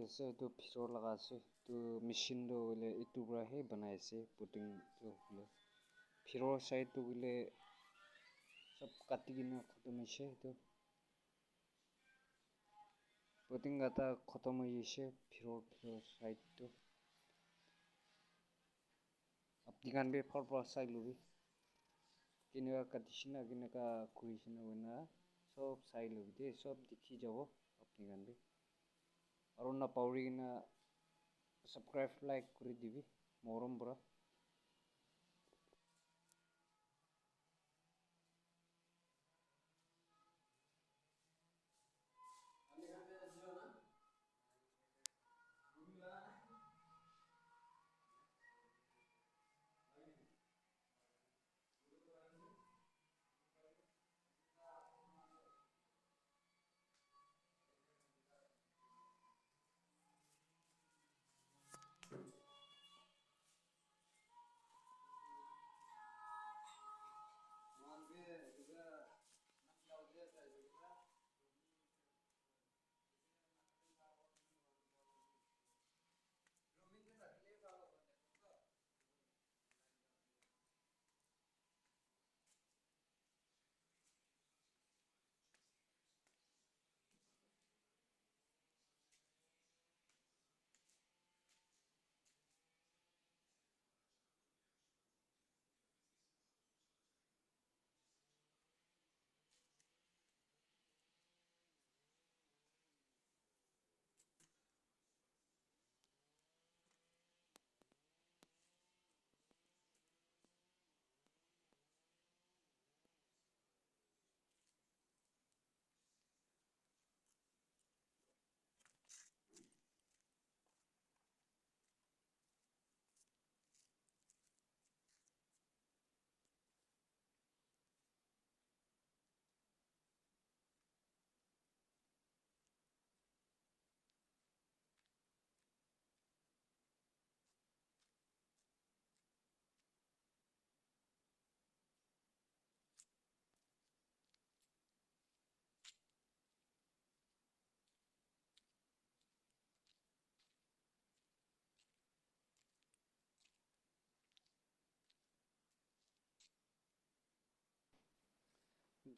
আছে এইটো ভিতৰ লগা আছে তো মেচিন তো বলে এইটো পৰাহে বনাই আছে পুটিং তো বলে ভিৰৰ সাইড তো বলে সব কাটি কিনা খতম হৈছে তো পুটিং গাটা খতম হৈ গৈছে ভিৰৰ সাইড তো আপনি গান বে ফৰ পৰা চাই লবি কেনেকা কাটিছে না কেনেকা কৰিছে না বনা সব চাই লবি দে সব দেখি যাব আপনি গান বে আৰু না পাউৰি কিনা সাবস্ক্ৰাইব লাইক কৰি দিবি মৰম পৰা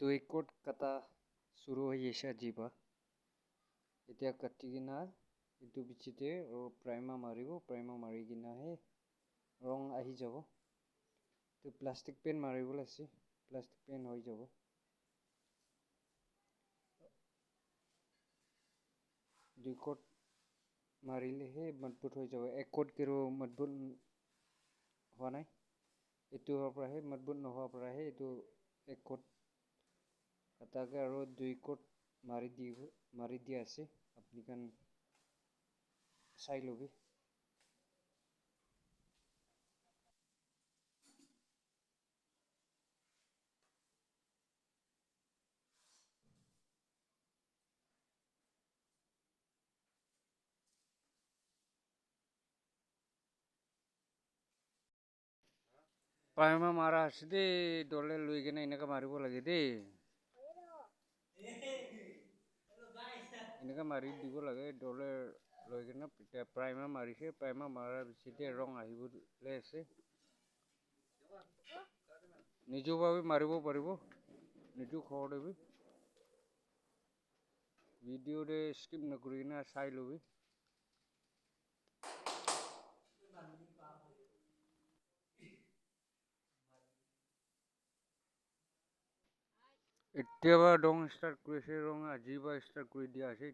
দুই কোট কাটা শুৰু হৈ গৈছে জিবা এতিয়া কাটি কিনা এইটো বিচিতে প্ৰাইমাৰ মাৰি কিনাহে ৰং আহি যাব তো প্লাষ্টিক পেন মাৰিব লাগছে প্লাষ্টিক পেন হৈ যাব দুই কোট মাৰিলেহে মজবুত হৈ যাব এক কোট কেৰো মজবুত হোৱা নাই এইটো হোৱাৰ পৰাহে মজবুত নোহোৱাৰ পৰাহে এইটো এক কোট কাটাকে আৰু দুই কোট মাৰি দিয়া আছে আপনি কান চাই লবি প্ৰাইমাৰ মাৰা আছে দেই ডলে লৈ কিনে এনেকা মাৰিব লাগে দেই এনেকা মাৰি দিব লাগে ডলে লৈ কিনে প্ৰাইমাৰ মাৰিছে প্ৰাইমাৰ মাৰাৰ পিছতে ৰং আহিবলৈ আছে নিজেও ভাবে মাৰিব পাৰিব নিজেও খবৰ দিবি ভিডিঅ'তে স্কিপ নকৰি কিনে চাই লবি এতিয়াবা ৰং ষ্টাৰ্ট কৰিছে ৰং আজিবা ষ্টাৰ্ট কৰি দিয়া আছে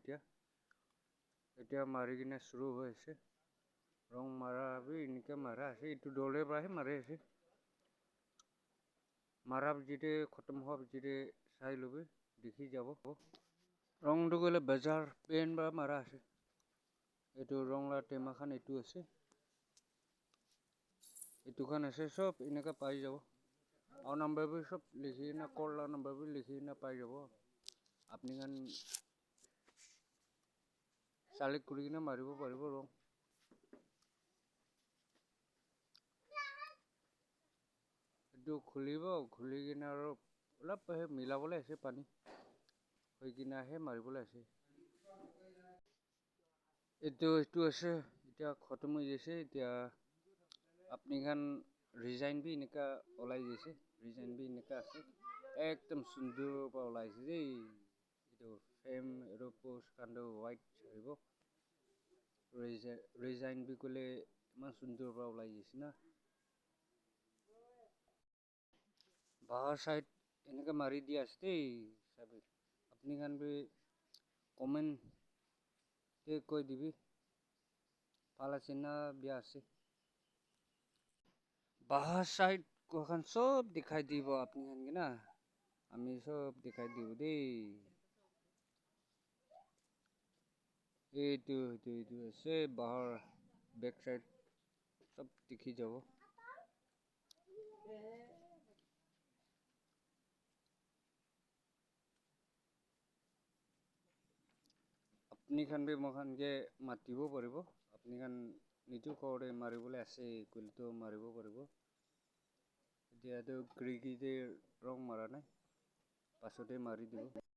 এতিয়া মাৰি কিনে শুৰু হৈ আছে ৰং মাৰা এনেকে মাৰা আছে এইটো ডলে পৰাহে মাৰি আছে মাৰা পিছতে খতম হোৱাৰ পিছতে চাই লবি দেখি যাব ৰংটো গ'লে বেজাৰ পেন বা মাৰা আছে এইটো ৰং লা টেমাখান এইটো আছে এইটোখান আছে সব এনেকা পাই যাব और नंबर भी सब लिखी ना कॉल नंबर भी लिखी ना पाई যাব আপনি গান সেলেক্ট কৰি কিনে মাৰিব পাৰিব ৰং এইটো খুলিব খুলি কিনে আৰু অলপ মিলাবলৈ আছে পানী হৈ কিনাহে মাৰিবলৈ আছে এইটো আছে এতিয়া খতম হৈ গৈছে এতিয়া আপনি খান ৰিজাইন বি এনেকা ওলাই গৈছে ৰিজাইন বি এনেকা আছে একদম সুন্দৰ পৰা ওলাইছে দেই এইটো ফ্ৰেম আৰু পোষ্ট খানটো হোৱাইট আহিব ৰিজাইন বি ক'লে ইমান সুন্দৰ পৰা ওলাই গৈছে না বাহাৰ সাইড এনেকা মাৰি দিয়া আছে দেই চাবি আপনি খান বি কমেন্ট কৈ দিবি ভাল আছে না বেয়া আছে বাহাৰ সাইড কোখান সব দেখাই দিব আপনি খান কি না আমি সব দেখাই দিব দেই এইটো আছে বাহাৰ বেক সাইড সব দেখি যাব আপনি খান বি মখানকে মাতিব পাৰিব আপনি খান নিজ ঘৰতে মাৰিবলৈ আছে কলিতো মাৰিব পাৰিব এতিয়াতো খিৰিকীতে ৰং মাৰা নাই পাছতে মাৰি দিব